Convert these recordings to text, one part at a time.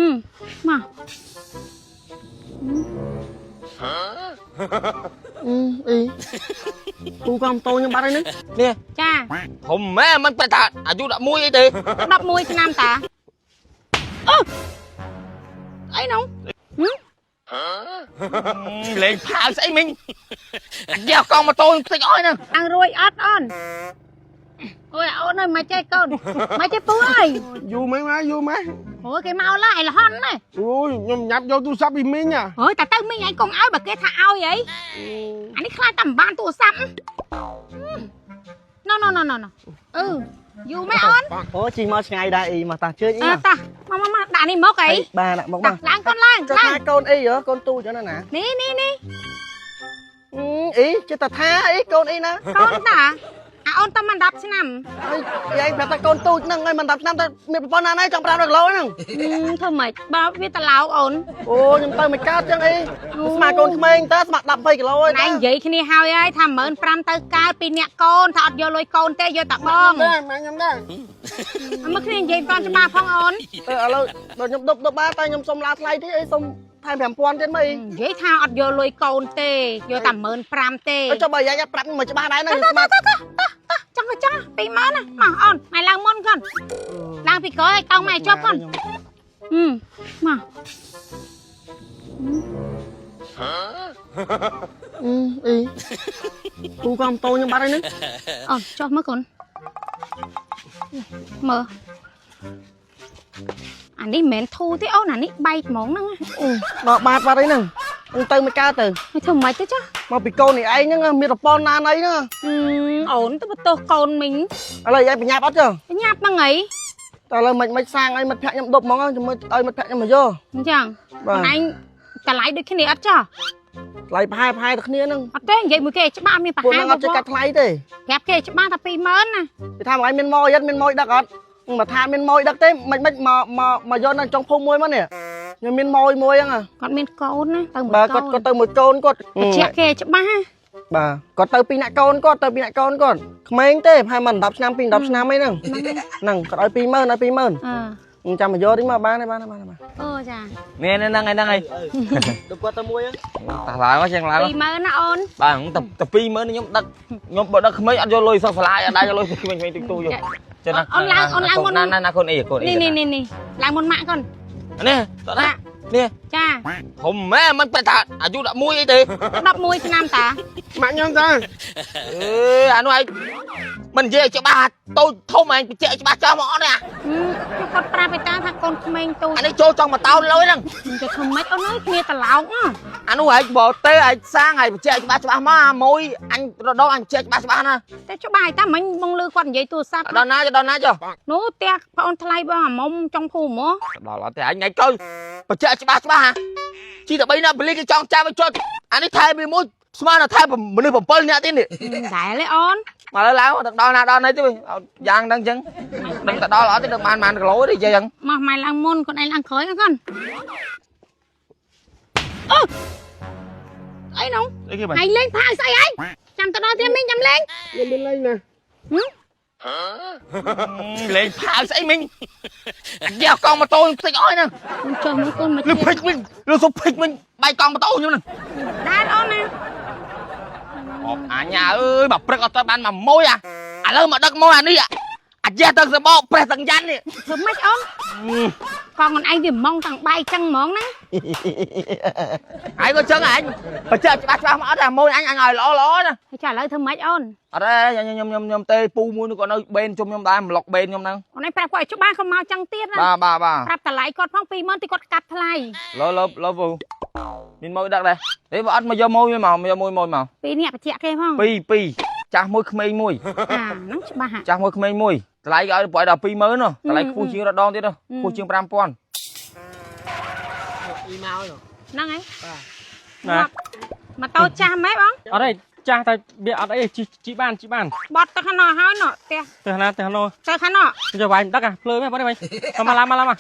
มาอีกูกำโตยังบ้าเลยนึกเนี่ย จ้า ผมแม่มันเป็นตาอายุดับมุ้ยไอ้ตี ดับมวยชนะตาไอ้น้อง เลยพาใส่มิงเดี๋ยวกองมาโตติอ้อยนะ ăn ruồi ớt on ôi ôn ơi mày chơi con mày chơi pú ơi อยู่ไหมมาอยู่ไหม ôi cái mau lại là hon này โอ้ยยำยับโยตูซับอีมิงอ่ะ ôi ta tới mấy anh con áo bà kia thả ao vậy anh ấy khai tầm ban tụ sắm no dù mấy on โอ้จริงมาไงได้อีมาตาเชื่ออี ta mà đã đi mốc ấy บ้าน่ะบอกบ้า lang con lang จะทาโกนอีเหรอโกนตูจังนั่นน่ะ ní อีจะตัดท่าอีโกนอีนะ con ta à on tâm mình đập thế nào ไอ้แบบตะโกนตูนั่งไงมันดับน้ำแต่มีปอนานไอ้จังปลาดอกล้อนั่ง thôi mày bao biết ta láo ổn โอ้ยังเติมไม่กล้าจังอีสมัครโกนขมิ้นแต่สมัครดับไปกี่ร้อย này vậy khi này hao ấy thầm mượn pram tới cao pin nhẹ con thọt vô lôi con tê vô tập bom ได้แม่ยังได้ mà khi này vậy con cho ba phong ổn แล้วโดนยำดบบ้าแต่ยำสมลาไทยที่ไอ้สมไทยแผ่นปอนเช่นไหม vậy thao ọt vô lôi con tê vô tầm mượn pram tê จะบ่อยยับปรับมันจะบ้าได้นะ chắc là chắc bị má nè mà on mày lang môn con lang bị có tao mày chóp con mà อีกูกำโตยังบ้าเลยนึก chóp mất con mở anh đi mến thu thế ôn anh đi bay món năng ดอกบาดบ้าเลยนึงมึงเติมไม่กล้าเติม mày thường mày tới chắc มาปีโกนี่ไอ้ยังมีแต่ปอนนานไอ้เนาะ ổn tôi bắt tôi con mình อะไรยายไปหยาบอัดจ้ะ cái nháp mà nghỉ แต่เราไม่สร้างไอ้มันแพะยำดบมองจะมาไอ้มันแพะยำมาโย่ chẳng Vâng. anh cả lại được cái này ắt cho ไหลพายตะเนี้ยนึง ắt đấy vậy mới kể cho ba mình พวก phải นั้ hai นเอาจะ một กัดไหลเต้ kẹp kể cho ba thằng pi mớn nè ไปทำอะไรเมนมอยยัดเมนมอยดักอัดมาทานเมนมอยดักเต้ไม่มาย้อนนั่งจงพงมวยมันเนี่ยยังเมนมอยยังอ่ะ còn mình côn nè tầng บ่า một ก็ côn เติมมือโจนก็ chẹt kể cho ba บ่าก็เติมปีนักโกนก็เติมปีนักโกนก่อนขมิ้นเต้พายมันดับน้ำปีดับน้ำไม่นึงนั่งก็ไอ้ปีเมินไอ้ปีเมินจำมาโย่ดิ้งมาบ้านได้บ้าน chà เนี่ยนั่งไงนั่งไง ดูกว่าตะมวย ตาลายว่าเชียงราย pi mớn nó ôn บ้านtập pi mới nó nhóm nhóm bọn nó mấy ăn vô lôi sao phải lại đây vô lôi thì mình tu vô cho nên na con ấy con ấy nè lang một mạng con nè đó nè cha ผมแม่มันเป็นตาอายุดับมุ้ยไอ้ตี đập môi cho nam ta มายังจ้า anh nói mình về cho ba tôi thôi mà chạy cho ba cho mỏ nè nó con pra phải ta thằng con mình tôi anh ấy cho trong mà tao lôi nè cho không mấy ông nói kia ta lão anh nói bộ tê anh sang ngày chạy cho ba má môi anh đâu anh chạy cho ba nè thế cho bài ta mình mong lư quan vậy tôi sắp đòn na cho nó tẹt con thay ba mông trong khu mỏ đó là anh ngày chơi mà chạy cho ba hả chỉ là bây giờ mình lấy cái trong cha với cho anh ấy thay bị mũi smart là thay mình đi bấm pol nha tin đi đại lấy on mà lấy láo đo này chứ giang đang chân đừng ta đo lỏ tới được màn được lỗi đi chơi chân mà mày lang môn con anh lang khởi con ấy nóng mày lên thay say ấy chăm tao đo thêm mình chăm lên lên nè lên phá say mình giờ con mà tôi say ói nè cho mấy con mà lúc phịch mình lúc sụp phịch mình bay con mà tôi như nè đá on nè nhà ơi bà prek ở ban mà môi à lâu mà đất môi đi giờ tao sẽ bỏ prek tầng gian đi sớm mấy on còn anh thì mong thằng bay chân món nè ai có chân anh phải chơi ba mỏ ra môi anh ngồi ló nè trả lời thơm mấy on ở đây nhom tê pu mua nó còn nơi bên trong nhom đai một lọc bên nhom năng còn anh phải quay cho ba không mau chân tiết nè baรับแต่ไหลกดพ้องปีมันที่กดกัดทลาย lỡ vụ nhìn môi đặt đây để vào ăn mà do môi màu ปีเนี่ยไปเจี๊ยกเลยพ้อง pi cha môi khmei môi น้องบ้า cha môi khmei môi lại gọi bỏ đầu pi mới nữa lại khu chiên ra đon thế đâu khu chiên pram pon นั่งไงมาโตจ้าไหมบ้อง ở đây cha ta bị ở đây chị ban บอดตะขนอเฮาเนาะเตี้ย từ Hà Nội เจอขนอ giờ vài đất à lười mấy bữa đây mày mà làm à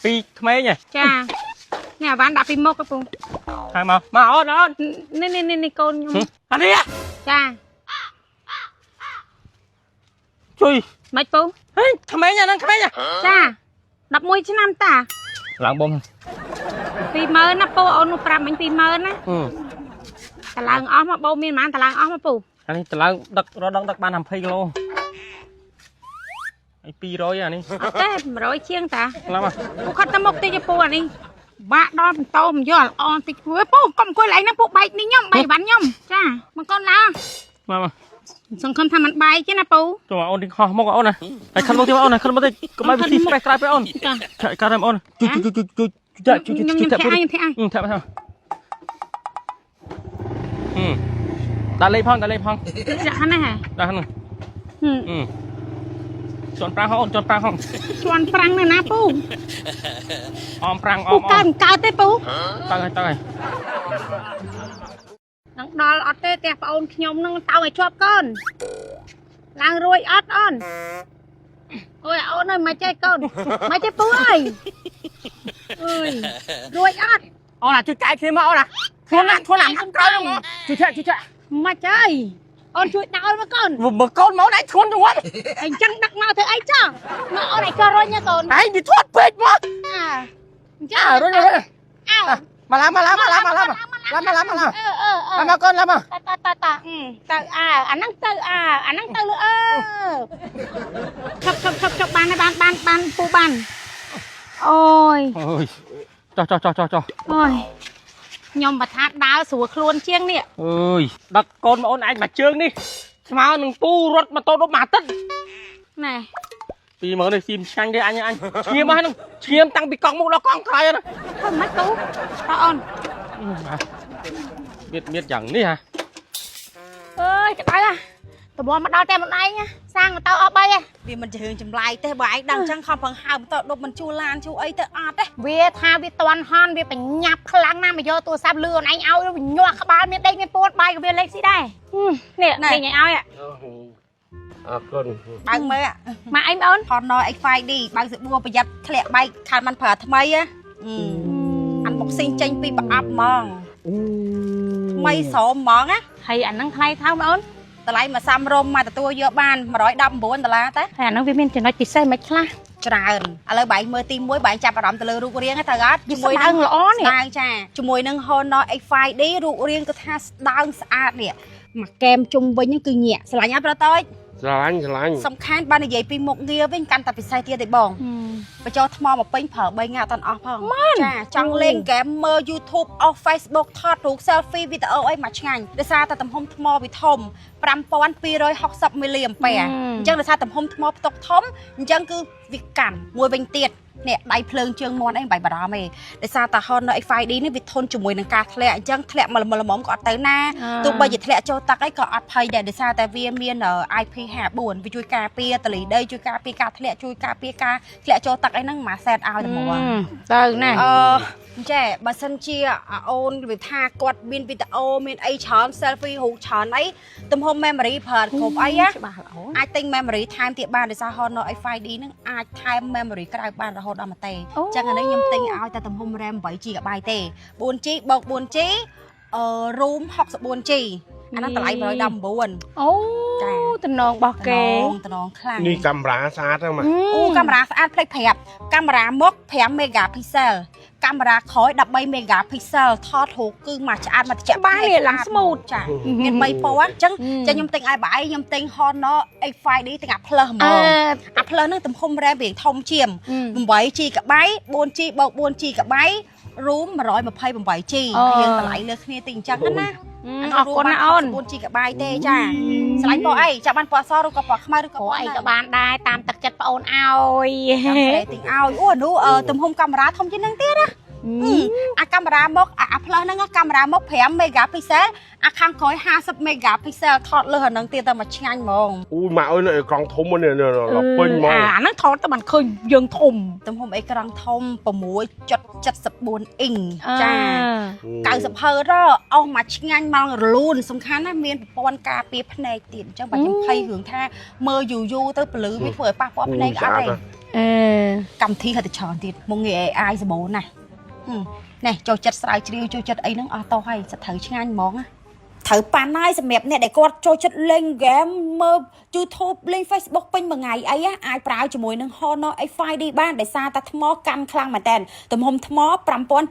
pi mấy nhỉ จ้าเนี่ยบ้านดับปีโมกกระปุง hai mà ôn นี่โกน anh đi à จ้า chui ไม่ปู mấy nhà năng mấy nhà จ้าดับมวยชิ้นน้ำตา ឡើងបង 20000ណាពូអូននោះប្រាប់មិញ20000ណាតឡើងអស់មកបោមានប៉ុន្មានតឡើងអស់មកពូ អានេះតឡើងដឹករដងដឹកបាន20គីឡូហើយ200អានេះ អត់ទេ100ជាងតា ឡើងមក ពូខិតទៅមុខតិចពូអានេះបាក់ដល់បន្តមិនយល់អនតិចពូកុំអង្គុយឡើងហ្នឹងពូបែកនេះខ្ញុំបែកវ៉ាន់ខ្ញុំចាមកកូនឡើង មក សង្ឃឹមថាมันបែកទេណាពូ ចូលអូនទីខុសមកអូនណាហើយខិនមកទីអូនណាខិនមកទៅកុំឲ្យវាស៊ីស្បេះក្រៅទៅអូនកាត់តែអូនជួយខ្ញុំធាក់ឲ្យធាក់ដាក់លេខផងដាក់លេខផង ដាក់ហ្នឹងហ៎ ដាក់ហ្នឹងជន់ប្រាំងហអូនជន់ប្រាំងហ ជន់ប្រាំងនៅណាពូ អមប្រាំងអ ពូ ម កើតទេពូ ទៅហើយនឹងដល់អត់ទេផ្ទះប្អូនខ្ញុំនឹងតោឲ្យជាប់កូនឡើងរួយអត់អូនអូយអូនអើយមិនចេះកូនមិនចេះពូអើយអើយរួយអត់ អូនអាជួយកាយគ្នាមកអូនណាខ្លួនណាខ្ញុំក្រោយមកជួយចាក់ មិនអើយអូនជួយដោលមកកូន មើលកូនមកណៃធ្ងន់ទៅវត្ត អញ្ចឹងដឹកមកធ្វើអីចាមកអូនឯងក៏រុញណាកូន ឯងវាធាត់ពេកមក អញ្ចឹង រុញ អើ មកឡាមកកូនឡាមក តាតាអាហ្នឹងទៅអាហ្នឹងទៅលើឈប់បានពូបានអូយ អូយចោះ អូយខ្ញុំបើថាដើរស្រួលខ្លួនជាងនេះ អើយដឹកកូនមកអូនឯងមកជើងនេះស្មើនឹងពូរត់ម៉ូតូដល់មួយអាទិត្យ ណែ 20000នេះស៊ីមឆ្ងាញ់ទេអញឈាមមកហ្នឹងឈាមតាំងពីកង់មុខដល់កង់ក្រោយណា ធ្វើមិនទូតអូន មានយ៉ាងនេះហ៎ អើយក្តៅតបមកដល់តែម្ដាយសាំងម៉ូតូអស់3ឯង វាមិនរឿងចម្លាយទេបើឯងដឹងចឹងខំប្រឹងហៅម៉ូតូដប់មិនជួលឡានជួអីទៅអត់ទេ វាថាវាតន់ហន់វាបញ្ញាប់ខ្លាំងណាស់មកយកទូរស័ព្ទលឿនឯងឲ្យវាញាស់ក្បាលមានដេកមានពួនបាយក៏វាលេខស៊ីដែរនេះដេញឲ្យ អរគុណ បើកមើល មកអីអូន Honda X5D បើកសបួរប្រយ័ត្នធ្លាក់បែកខាត់មិនប្រើថ្មីអានបុកស៊ីងចេញពីប្រអប់ហ្មងថ្មីស្រោមហ្មងណា ហើយអាហ្នឹងថ្លៃថោកអូន តម្លៃមកសាំរមមកទទួលយកបាន$119ទេ ហើយអាហ្នឹងវាមានចំណុចពិសេសមិនខ្លះ ច្រើនឥឡូវបែងមើលទី1បែងចាប់អារម្មណ៍ទៅលើរូបរាងទៅអត់ ជាមួយនឹងល្អនេះ ស្ដើងចាជាមួយនឹង Honda X5D រូបរាងគឺថាស្ដើងស្អាតនេះមកកែមជុំវិញហ្នឹងគឺញាក់ស្រឡាញ់អត់ប្រតូច ស្រឡាញ់ សំខាន់បាននិយាយពីមុខងារវិញកាន់តែពិសេសទៀតទេបងបញ្ចូលថ្មមកពេញប្រើ3ងាក់អត់អស់ផងចាចង់លេងហ្គេមមើល YouTube អស់ Facebook ថតរូប selfie វីដេអូអីមកឆ្ងាញ់ដោយសារតែទំហំថ្មវាធំ 5260 មីលីអាំពែអញ្ចឹងដោយសារទំហំថ្មផ្ទុកធំអញ្ចឹងគឺវាកាន់មួយវិញទៀតនេះដៃភ្លើងជើងមាន់អីមិនបាច់បារម្ភទេដោយសារតែ Honda X5D នេះវាធន់ជាមួយនឹងការធ្លាក់អញ្ចឹងធ្លាក់មកល្មមក៏អត់ទៅណាទោះបីជាធ្លាក់ចូលទឹកអីក៏អត់ភ័យដែរដោយសារតែវាមាន IP54 វាជួយការពារតលីដីជួយការពារការធ្លាក់ជួយការពារការធ្លាក់ចូលទឹកអីហ្នឹងមួយសែតឲ្យតែមក ទៅណា ចេះបើសិនជាអូនវាថាគាត់មានវីដេអូមានអីច្រើន selfie រូបច្រើនអីទំហំ memory ប្រើគ្រប់អីណាអាចទិញ memory ថែមទៀតបានដោយសារ Honda X5D ហ្នឹងអាចថែម memory ក្រៅបានរហូតដល់មួយទេអញ្ចឹងអានេះខ្ញុំទិញឲ្យតែទំហំ RAM 8GB ទេ 4G បូក 4G room 64G អាហ្នឹងតម្លៃ119អូចាតំណងរបស់គេតំណងខ្លាំង នេះកាមេរ៉ាស្អាតហ្នឹងមក អូកាមេរ៉ាស្អាតផ្លេចប្រាប់កាមេរ៉ាមុខ5 megapixel កាមេរ៉ាក្រោយ13 megapixel ថតរូបគឺមកឆ្អាតមកត្រជាក់ បាននេះឡើងស្មូត ចាមាន3ពណ៌អញ្ចឹងខ្ញុំទិញឲ្យបាយខ្ញុំទិញ Honda X5D ទាំងអា Plus ហ្មងអា Plus ហ្នឹងទំហំ RAM វាធំជាង 8GB 4G បូក 4GB room 128G យើងតម្លៃលើគ្នាតិចអញ្ចឹងណា អរគុណណាអូន 4GB ទេចាឆ្លាញ់ពណ៌អីចាំបានពណ៌សឬក៏ពណ៌ខ្មៅឬក៏ពណ៌ អីក៏បានដែរតាមទឹកចិត្តប្អូនឲ្យ ចាំតែទិញឲ្យអូអានោះទំហំកាមេរ៉ាធំជាងហ្នឹងទៀតណាអាកាមេរ៉ាមកអា Plus ហ្នឹងកាមេរ៉ាមក5 megapixel អាខាងក្រោយ50 megapixel ថតលើអាហ្នឹងទៀតតែមកឆ្ងាញ់ហ្មង អូមកអើយកង់ធំនេះពេញហ្មង អាហ្នឹងថតទៅបានឃើញយើងធំ ទំហំអេក្រង់ធំ 6.74 អ៊ីងចា90 Hz អស់មកឆ្ងាញ់មករលូនសំខាន់ណាមានប្រព័ន្ធការពារភ្នែកទៀតអញ្ចឹងបើខ្ញុំភ័យរឿងថាមើលយូរទៅពលឺវាធ្វើឲ្យប៉ះពាល់ភ្នែកអត់ទេកម្មវិធីហិតច្រើនទៀតមកងាយ AI សម្បូរណាស់នេះចូលចិត្តស្រាវជ្រាវចូលចិត្តអីហ្នឹងអស់តោះហើយសិតត្រូវឆ្ងាញ់ហ្មងណា ត្រូវប៉ាន់ហើយសម្រាប់អ្នកដែលគាត់ចូលចិត្តលេងហ្គេមមើល YouTube លេង Facebook ពេញមួយថ្ងៃអីអាចប្រើជាមួយនឹង Honor A5D បានដោយសារតែថ្មកាន់ខ្លាំងមែនតើទំហំថ្ម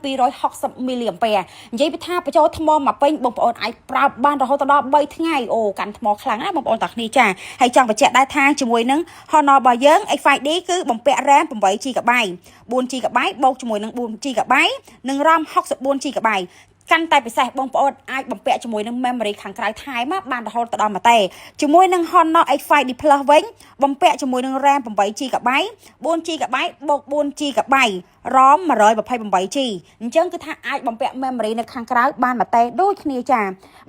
5260 មីលីអាំពែនិយាយពីថាបញ្ចូលថ្មមកពេញបងប្អូនអាចប្រើបានរហូតដល់3ថ្ងៃអូកាន់ថ្មខ្លាំងណាបងប្អូនតាគ្នាចាហើយចង់បញ្ជាក់ដែរថាជាមួយនឹង Honor របស់យើង A5D គឺបំពាក់ RAM 8GB 4GB បូកជាមួយនឹង 4GB និង ROM 64GBកាន់តែពិសេសបងប្អូនអាចបំពាក់ជាមួយនឹង memory ខាងក្រៅថែមបានរហូតដល់មកទេជាមួយនឹង Honor A5D Plus វិញបំពាក់ជាមួយនឹង RAM 8GB 4GB បូក 4GB ROM 128G អញ្ចឹងគឺថាអាចបំពាក់ memory នៅខាងក្រៅបានមកទេដូចគ្នាចា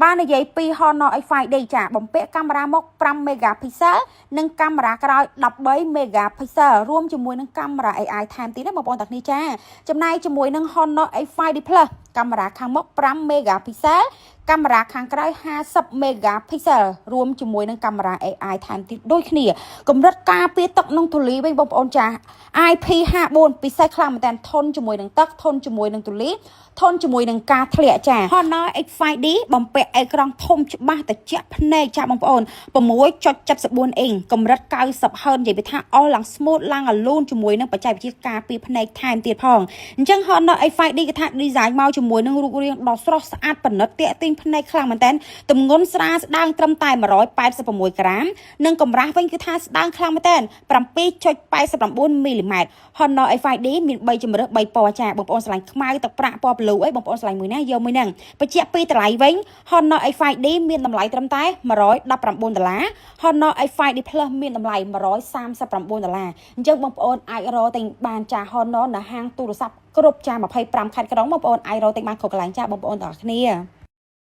បាននិយាយពី Honor A5D ចាបំពាក់កាមេរ៉ាមុខ5 megapixel និងកាមេរ៉ាក្រោយ13 megapixel រួមជាមួយនឹងកាមេរ៉ា AI ថែមទៀតណាបងប្អូនតាគ្នាចាចំណែកជាមួយនឹង Honor A5D Plus កាមេរ៉ាខាងមុខ5 megapixel កាមេរ៉ាខាងក្រោយ50 megapixel រួមជាមួយនឹងកាមេរ៉ា AI ថែមទៀតដូចគ្នាកម្រិតការពារទឹកនិងធូលីវិញបងប្អូនចា IP54 ពិសេសខ្លាំងមែនតើធន់ជាមួយនឹងទឹកធន់ជាមួយនឹងធូលីធន់ជាមួយនឹងការធ្លាក់ចា Honor X5D បំពាក់អេក្រង់ធំច្បាស់ត្រជាក់ភ្នែកចាបងប្អូន 6.74 អ៊ីងកម្រិត90 Hz និយាយពីថាអស់ឡើង smooth ឡើងអាលូនជាមួយនឹងបច្ចេកវិទ្យាការពារភ្នែកថែមទៀតផងអញ្ចឹង Honor X5D គេថា design មកជាមួយនឹងរូបរាងដ៏ស្រស់ស្អាតប៉និតទាក់ទាញភ្នែកខ្លាំងមែនតើទម្ងន់ស្រាលស្ដើងត្រឹមតែ186ក្រាមនិងកម្រាស់វិញគឺថាស្ដើងខ្លាំងមែនតើ 7.89 មីលីម៉ែត្រ Honor A5D មាន3ជម្រើស3ពណ៌ចាបងប្អូនស្រឡាញ់ខ្មៅទឹកប្រាក់ពណ៌blueអីបងប្អូនស្រឡាញ់មួយណាយកមួយហ្នឹងបញ្ជាក់ពីតម្លៃវិញ Honor A5D មានតម្លៃត្រឹមតែ$119 Honor A5D Plus មានតម្លៃ$139អញ្ចឹងបងប្អូនអាចរកទិញបានចា Honor នៅហាងទូរស័ព្ទគ្រប់ចា25ខេត្តក្រុងបងប្អូនអាចរកទិញបានគ្រប់កន្លែងចាបងប្អូនទាំងអស់គ្នា